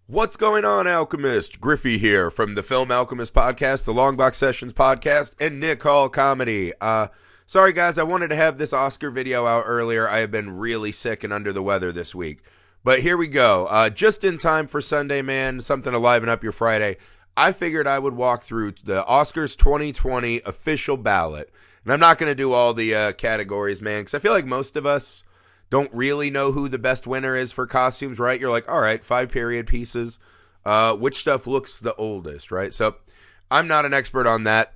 What's going on, Alchemist? Griffey here from the Film Alchemist podcast, the Longbox Sessions podcast, and Nick Hall Comedy. Sorry guys, I wanted to have this Oscar video out earlier. I have been really sick and under the weather this week. But here we go. Just in time for Sunday, man, something to liven up your Friday. I figured I would walk through the Oscars 2020 official ballot. And I'm not going to do all the categories, man, because I feel like most of us don't really know who the best winner is for costumes, right? You're like, all right, 5 period pieces. Which stuff looks the oldest, right? So I'm not an expert on that.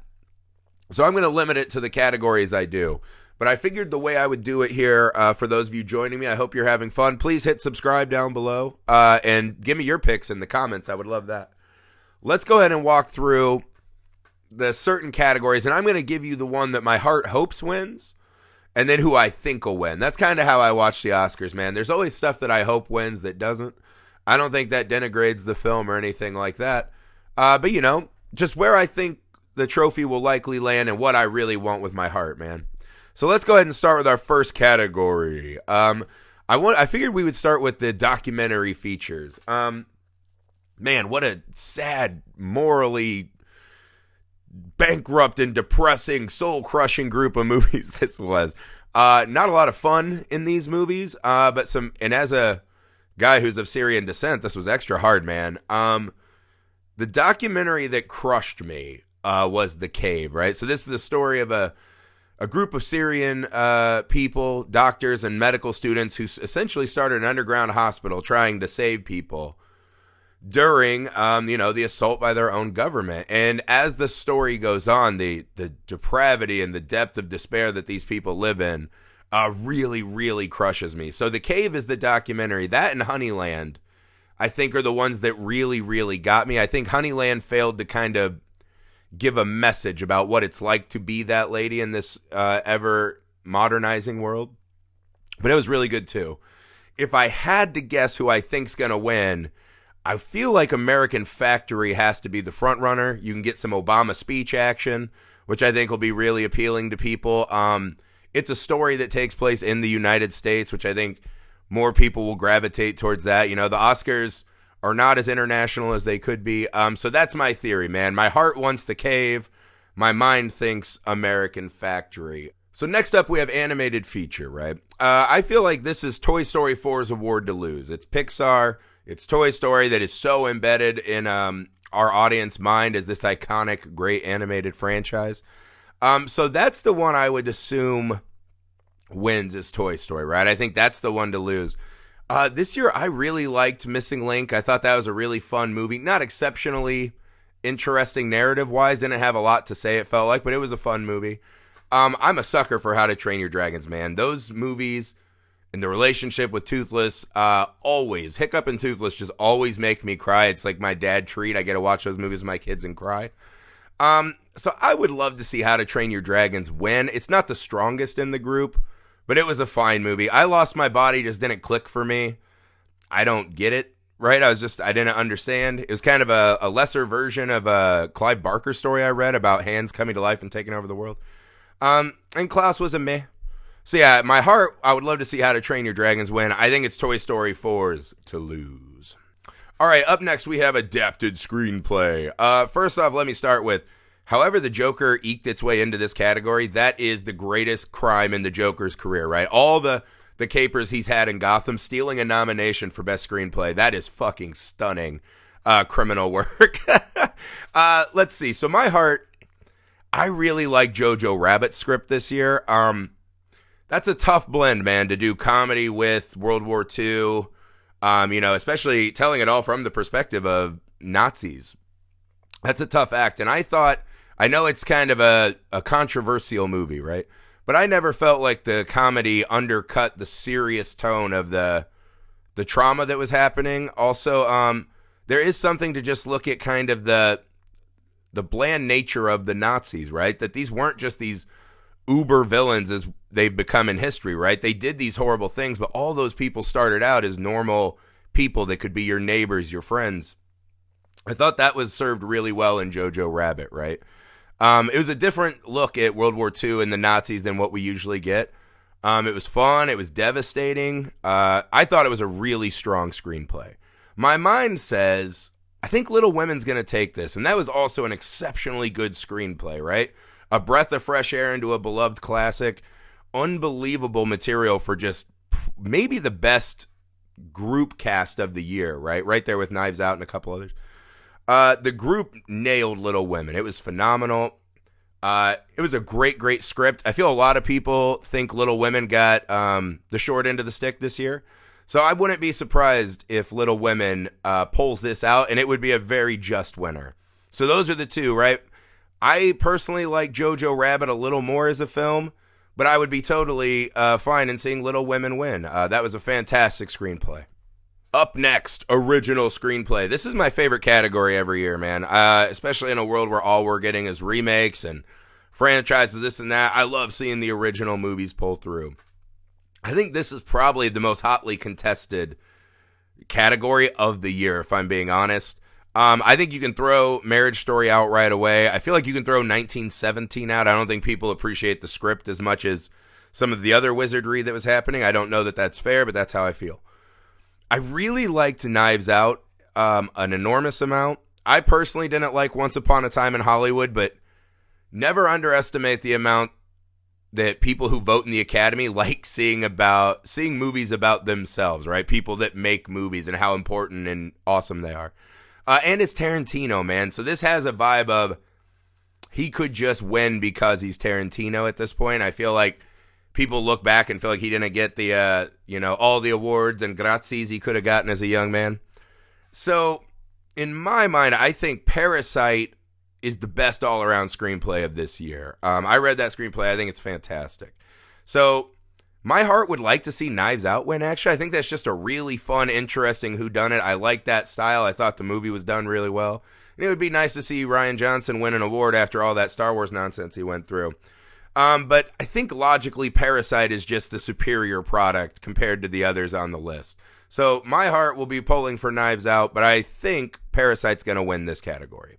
So I'm going to limit it to the categories I do. But I figured the way I would do it here, for those of you joining me, I hope you're having fun. Please hit subscribe down below and give me your picks in the comments. I would love that. Let's go ahead and walk through the certain categories. And I'm going to give you the one that my heart hopes wins. And then who I think will win. That's kind of how I watch the Oscars, man. There's always stuff that I hope wins that doesn't. I don't think that denigrates the film or anything like that. But, you know, just where I think the trophy will likely land and what I really want with my heart, man. So let's go ahead and start with our first category. I figured we would start with the documentary features. Man, what a sad, morally bankrupt and depressing, soul-crushing group of movies this was. Not a lot of fun in these movies, and as a guy who's of Syrian descent, this was extra hard, man. The documentary that crushed me was The Cave, right? So this is the story of a group of Syrian people, doctors and medical students who essentially started an underground hospital trying to save people during, the assault by their own government. And as the story goes on, the depravity and the depth of despair that these people live in really, really crushes me. So The Cave is the documentary. That and Honeyland, I think, are the ones that really, really got me. I think Honeyland failed to kind of give a message about what it's like to be that lady in this ever modernizing world. But it was really good, too. If I had to guess who I think's going to win, I feel like American Factory has to be the front runner. You can get some Obama speech action, which I think will be really appealing to people. It's a story that takes place in the United States, which I think more people will gravitate towards that. You know, the Oscars are not as international as they could be. So that's my theory, man. My heart wants The Cave. My mind thinks American Factory. So next up, we have animated feature, right? I feel like this is Toy Story 4's award to lose. It's Pixar. It's Toy Story that is so embedded in our audience mind as this iconic, great animated franchise. So that's the one I would assume wins is Toy Story, right? I think that's the one to lose. This year, I really liked Missing Link. I thought that was a really fun movie. Not exceptionally interesting narrative-wise. Didn't have a lot to say, it felt like, but it was a fun movie. I'm a sucker for How to Train Your Dragons, man. Those movies and the relationship with Toothless, always, Hiccup and Toothless just always make me cry. It's like my dad treat. I get to watch those movies with my kids and cry. So I would love to see How to Train Your Dragons win. It's not the strongest in the group, but it was a fine movie. I Lost My Body just didn't click for me. I don't get it, right? I didn't understand. It was kind of a lesser version of a Clive Barker story I read about hands coming to life and taking over the world. And Klaus was a meh. So yeah, my heart, I would love to see How to Train Your Dragons win. I think it's Toy Story 4's to lose. All right, up next we have adapted screenplay. First off, let me start with, however the Joker eked its way into this category, that is the greatest crime in the Joker's career, right? All the capers he's had in Gotham, stealing a nomination for best screenplay, that is fucking stunning criminal work. Let's see. So my heart, I really like Jojo Rabbit's script this year. That's a tough blend, man, to do comedy with World War II, especially telling it all from the perspective of Nazis. That's a tough act. And I know it's kind of a controversial movie, right? But I never felt like the comedy undercut the serious tone of the trauma that was happening. Also, there is something to just look at kind of the bland nature of the Nazis, right? That these weren't just these uber villains as they've become in history, right? They did these horrible things, but all those people started out as normal people that could be your neighbors, your friends. I thought that was served really well in Jojo Rabbit, right? It was a different look at World War II and the Nazis than what we usually get. It was fun. It was devastating. I thought it was a really strong screenplay. My mind says, I think Little Women's going to take this. And that was also an exceptionally good screenplay, right? A breath of fresh air into a beloved classic. Unbelievable material for just maybe the best group cast of the year, right? Right there with Knives Out and a couple others. The group nailed Little Women. It was phenomenal. It was a great script. I feel a lot of people think Little Women got the short end of the stick this year. So I wouldn't be surprised if Little Women pulls this out, and it would be a very just winner. So those are the two, right? I personally like Jojo Rabbit a little more as a film, but I would be totally fine in seeing Little Women win. That was a fantastic screenplay. Up next, original screenplay. This is my favorite category every year, man. Especially in a world where all we're getting is remakes and franchises, this and that. I love seeing the original movies pull through. I think this is probably the most hotly contested category of the year, if I'm being honest. I think you can throw Marriage Story out right away. I feel like you can throw 1917 out. I don't think people appreciate the script as much as some of the other wizardry that was happening. I don't know that that's fair, but that's how I feel. I really liked Knives Out an enormous amount. I personally didn't like Once Upon a Time in Hollywood, but never underestimate the amount that people who vote in the Academy like seeing movies about themselves, right? People that make movies and how important and awesome they are. And it's Tarantino, man. So this has a vibe of he could just win because he's Tarantino at this point. I feel like people look back and feel like he didn't get the, all the awards and grazies he could have gotten as a young man. So in my mind, I think Parasite is the best all-around screenplay of this year. I read that screenplay. I think it's fantastic. So my heart would like to see Knives Out win, actually. I think that's just a really fun, interesting whodunit. I like that style. I thought the movie was done really well. And it would be nice to see Rian Johnson win an award after all that Star Wars nonsense he went through. But I think logically Parasite is just the superior product compared to the others on the list. So my heart will be pulling for Knives Out, but I think Parasite's going to win this category.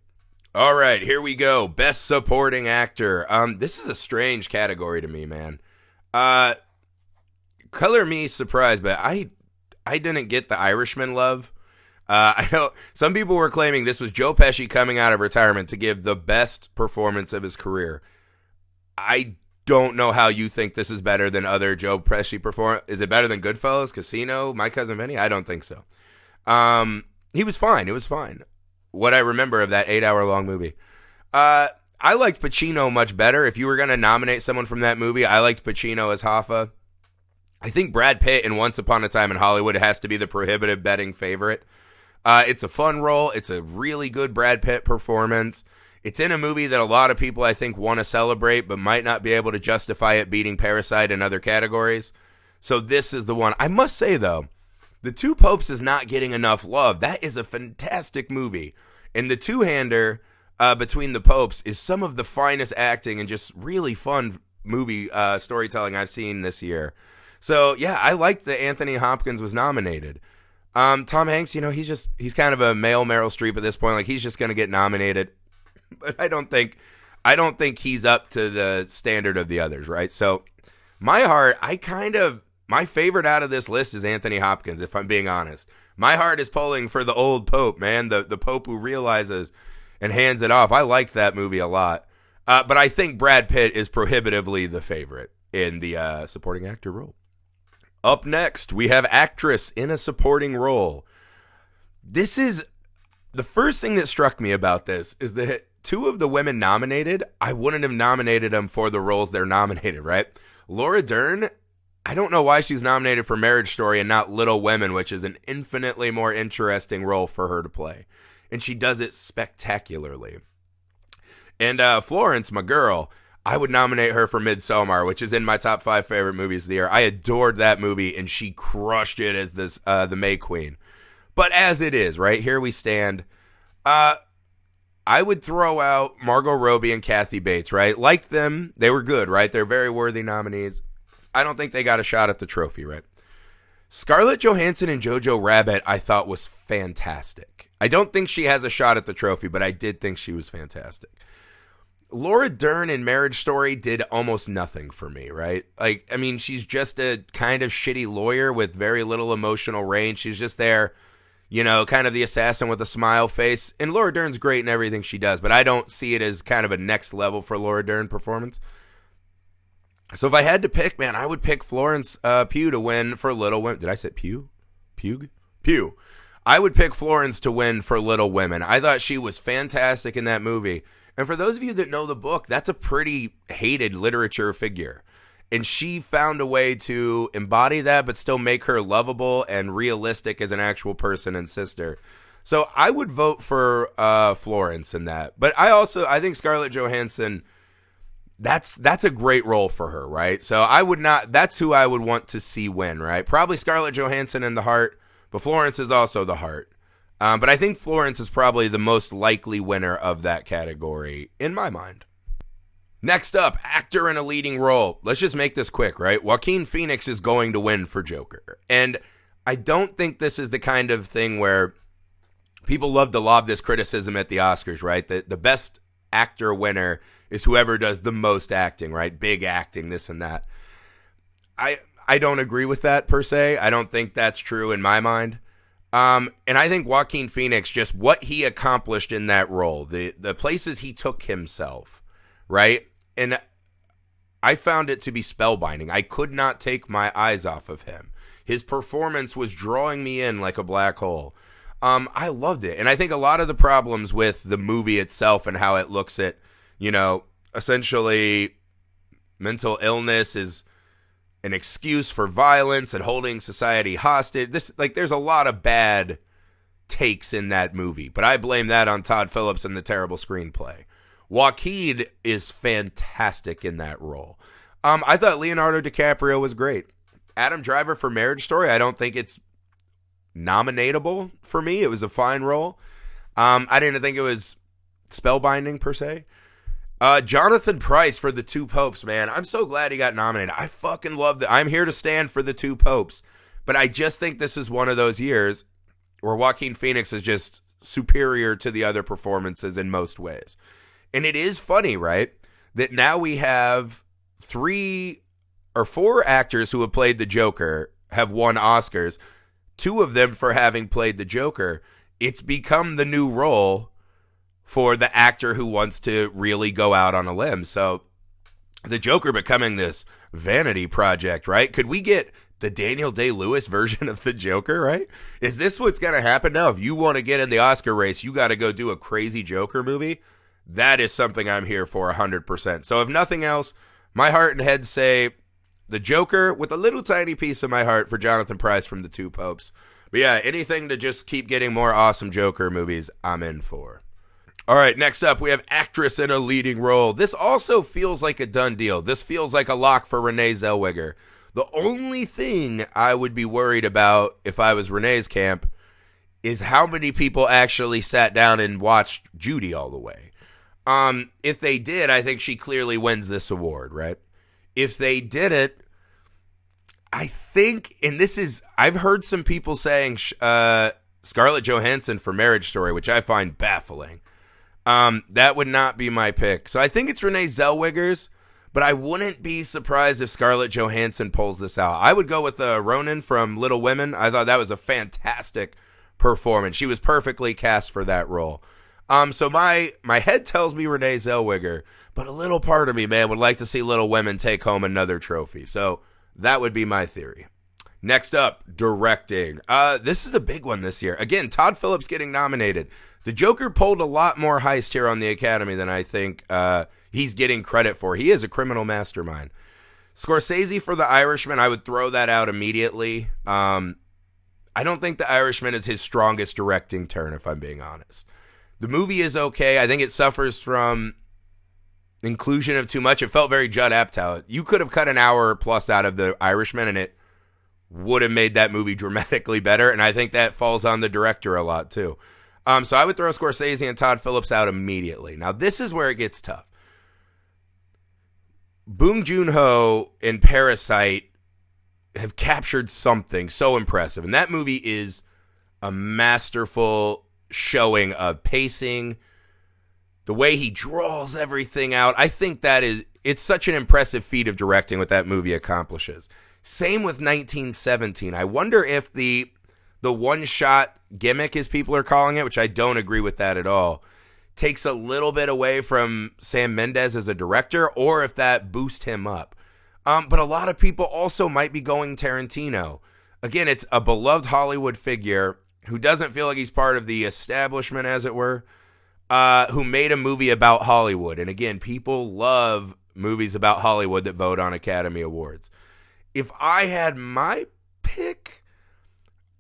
All right, here we go. Best Supporting Actor. This is a strange category to me, man. Color me surprised, but I didn't get the Irishman love. I know some people were claiming this was Joe Pesci coming out of retirement to give the best performance of his career. I don't know how you think this is better than other Joe Pesci performance. Is it better than Goodfellas, Casino, My Cousin Vinny? I don't think so. He was fine. It was fine. What I remember of that 8-hour-long movie. I liked Pacino much better. If you were going to nominate someone from that movie, I liked Pacino as Hoffa. I think Brad Pitt in Once Upon a Time in Hollywood has to be the prohibitive betting favorite. It's a fun role. It's a really good Brad Pitt performance. It's in a movie that a lot of people, I think, want to celebrate, but might not be able to justify it beating Parasite in other categories. So this is the one. I must say, though, The Two Popes is not getting enough love. That is a fantastic movie. And the two-hander between the popes is some of the finest acting and just really fun movie storytelling I've seen this year. So, yeah, I like that Anthony Hopkins was nominated. Tom Hanks, he's kind of a male Meryl Streep at this point. Like, he's just going to get nominated. But I don't think he's up to the standard of the others, right? So, my heart, my favorite out of this list is Anthony Hopkins, if I'm being honest. My heart is pulling for the old Pope, man, the Pope who realizes and hands it off. I liked that movie a lot. But I think Brad Pitt is prohibitively the favorite in the supporting actor role. Up next, we have actress in a supporting role. This is the first thing that struck me about this is that two of the women nominated, I wouldn't have nominated them for the roles they're nominated, right? Laura Dern, I don't know why she's nominated for Marriage Story and not Little Women, which is an infinitely more interesting role for her to play. And she does it spectacularly. And Florence, my girl, I would nominate her for Midsommar, which is in my top 5 favorite movies of the year. I adored that movie, and she crushed it as the May Queen. But as it is, right, here we stand. I would throw out Margot Robbie and Kathy Bates, right? Liked them. They were good, right? They're very worthy nominees. I don't think they got a shot at the trophy, right? Scarlett Johansson and Jojo Rabbit, I thought was fantastic. I don't think she has a shot at the trophy, but I did think she was fantastic. Laura Dern in Marriage Story did almost nothing for me, right? Like, I mean, she's just a kind of shitty lawyer with very little emotional range. She's just there, you know, kind of the assassin with a smile face. And Laura Dern's great in everything she does, but I don't see it as kind of a next level for Laura Dern performance. So if I had to pick, man, I would pick Florence Pugh to win for Little Women. Did I say Pugh? Pugh. I would pick Florence to win for Little Women. I thought she was fantastic in that movie. And for those of you that know the book, that's a pretty hated literature figure. And she found a way to embody that, but still make her lovable and realistic as an actual person and sister. So I would vote for Florence in that. But I think Scarlett Johansson, that's a great role for her, right? So that's who I would want to see win, right? Probably Scarlett Johansson in the heart, but Florence is also the heart. But I think Florence is probably the most likely winner of that category in my mind. Next up, actor in a leading role. Let's just make this quick, right? Joaquin Phoenix is going to win for Joker. And I don't think this is the kind of thing where people love to lob this criticism at the Oscars, right? The best actor winner is whoever does the most acting, right? Big acting, this and that. I don't agree with that per se. I don't think that's true in my mind. And I think Joaquin Phoenix, just what he accomplished in that role, the places he took himself, right? And I found it to be spellbinding. I could not take my eyes off of him. His performance was drawing me in like a black hole. I loved it. And I think a lot of the problems with the movie itself and how it looks at, you know, essentially mental illness is an excuse for violence and holding society hostage. There's a lot of bad takes in that movie, but I blame that on Todd Phillips and the terrible screenplay. Joaquin is fantastic in that role. I thought Leonardo DiCaprio was great. Adam Driver for Marriage Story, I don't think it's nominatable for me. It was a fine role. I didn't think it was spellbinding per se. Jonathan Pryce for The Two Popes, man. I'm so glad he got nominated. I fucking love I'm here to stand for The Two Popes. But I just think this is one of those years where Joaquin Phoenix is just superior to the other performances in most ways. And it is funny, right, that now we have 3 or 4 actors who have played the Joker have won Oscars, 2 of them for having played the Joker. It's become the new role for the actor who wants to really go out on a limb. So the Joker becoming this vanity project, right? Could we get the Daniel Day-Lewis version of the Joker, right? Is this what's going to happen now? If you want to get in the Oscar race, you got to go do a crazy Joker movie. That is something I'm here for 100%. So if nothing else, my heart and head say the Joker with a little tiny piece of my heart for Jonathan Pryce from The Two Popes. But yeah, anything to just keep getting more awesome Joker movies, I'm in for. All right, next up, we have actress in a leading role. This also feels like a done deal. This feels like a lock for Renee Zellweger. The only thing I would be worried about if I was Renee's camp is how many people actually sat down and watched Judy all the way. If they did, I think she clearly wins this award, right? If they didn't, I think, and this is, I've heard some people saying Scarlett Johansson for Marriage Story, which I find baffling. That would not be my pick. So I think it's Renee Zellweger's, but I wouldn't be surprised if Scarlett Johansson pulls this out. I would go with Ronan from Little Women. I thought that was a fantastic performance. She was perfectly cast for that role. So my head tells me Renee Zellweger, but a little part of me, man, would like to see Little Women take home another trophy. So that would be my theory. Next up, directing. This is a big one this year. Again, Todd Phillips getting nominated. The Joker pulled a lot more heist here on the Academy than I think he's getting credit for. He is a criminal mastermind. Scorsese for The Irishman, I would throw that out immediately. I don't think The Irishman is his strongest directing turn, if I'm being honest. The movie is okay. I think it suffers from inclusion of too much. It felt very Judd Apatow. You could have cut an hour plus out of The Irishman, and it would have made that movie dramatically better. And I think that falls on the director a lot, too. So I would throw Scorsese and Todd Phillips out immediately. Now, this is where it gets tough. Bong Joon-ho and Parasite have captured something so impressive. And that movie is a masterful showing of pacing, the way he draws everything out. I think it's such an impressive feat of directing what that movie accomplishes. Same with 1917. I wonder if the the one-shot gimmick, as people are calling it, which I don't agree with that at all, takes a little bit away from Sam Mendes as a director, or if that boosts him up. But a lot of people also might be going Tarantino. Again, it's a beloved Hollywood figure who doesn't feel like he's part of the establishment, as it were, who made a movie about Hollywood. And again, people love movies about Hollywood that vote on Academy Awards. If I had my pick,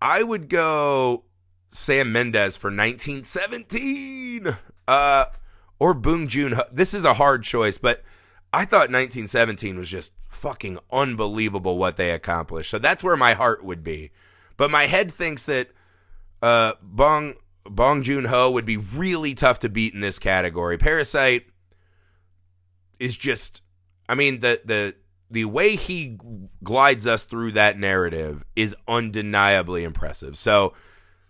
I would go Sam Mendes for 1917 or Bong Joon-ho. This is a hard choice, but I thought 1917 was just fucking unbelievable what they accomplished. So that's where my heart would be. But my head thinks that Bong Joon-ho would be really tough to beat in this category. Parasite is just, I mean, the way he glides us through that narrative is undeniably impressive. So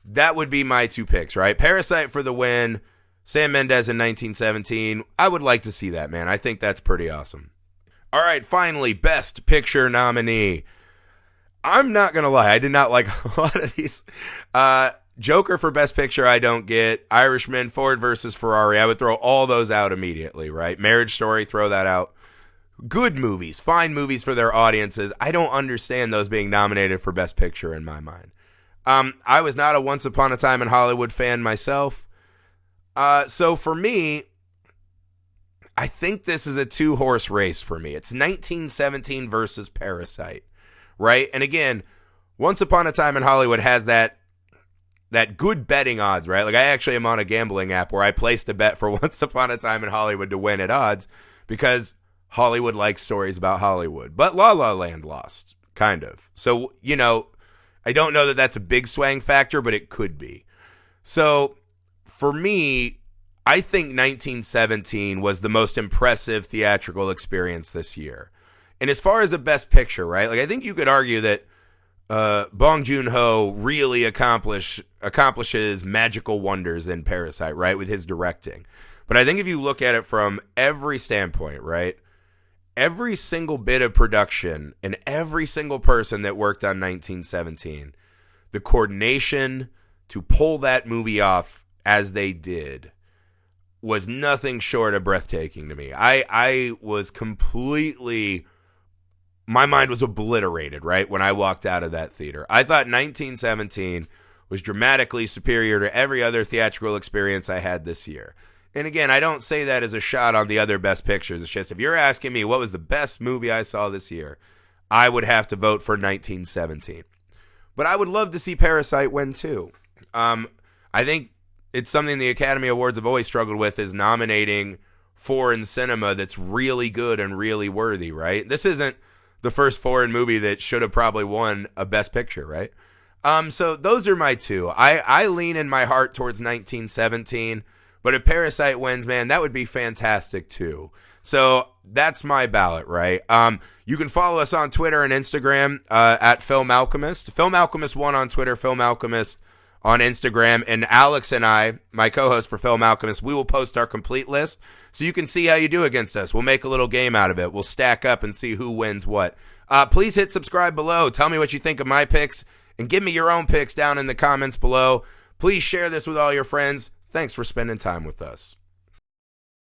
that would be my two picks, right? Parasite for the win, Sam Mendes in 1917. I would like to see that, man. I think that's pretty awesome. All right, finally, Best Picture nominee. I'm not going to lie, I did not like a lot of these. Joker for Best Picture, I don't get. Irishman, Ford versus Ferrari, I would throw all those out immediately, right? Marriage Story, throw that out. Good movies, fine movies for their audiences. I don't understand those being nominated for Best Picture in my mind. I was not a Once Upon a Time in Hollywood fan myself. So for me, I think this is a two-horse race for me. It's 1917 versus Parasite, right? And again, Once Upon a Time in Hollywood has that good betting odds, right? Like I actually am on a gambling app where I placed a bet for Once Upon a Time in Hollywood to win at odds because Hollywood likes stories about Hollywood. But La La Land lost, kind of. So, you know, I don't know that that's a big swaying factor, but it could be. So for me, I think 1917 was the most impressive theatrical experience this year. And as far as a Best Picture, right? Like I think you could argue that Bong Joon-ho really accomplishes magical wonders in Parasite, right, with his directing. But I think if you look at it from every standpoint, right, every single bit of production and every single person that worked on 1917, the coordination to pull that movie off as they did was nothing short of breathtaking to me. I was completely... My mind was obliterated, right, when I walked out of that theater. I thought 1917 was dramatically superior to every other theatrical experience I had this year. And again, I don't say that as a shot on the other Best Pictures. It's just if you're asking me what was the best movie I saw this year, I would have to vote for 1917. But I would love to see Parasite win too. I think it's something the Academy Awards have always struggled with, is nominating foreign cinema that's really good and really worthy, right? This isn't the first foreign movie that should have probably won a Best Picture, right? So those are my two. I lean in my heart towards 1917, but if Parasite wins, man, that would be fantastic too. So that's my ballot, right? You can follow us on Twitter and Instagram at Film Alchemist. Film Alchemist 1 on Twitter, Film Alchemist on Instagram, and Alex and I, my co-host for Film Alchemist, we will post our complete list so you can see how you do against us. We'll make a little game out of it. We'll stack up and see who wins what. Please hit subscribe below. Tell me what you think of my picks, and give me your own picks down in the comments below. Please share this with all your friends. Thanks for spending time with us.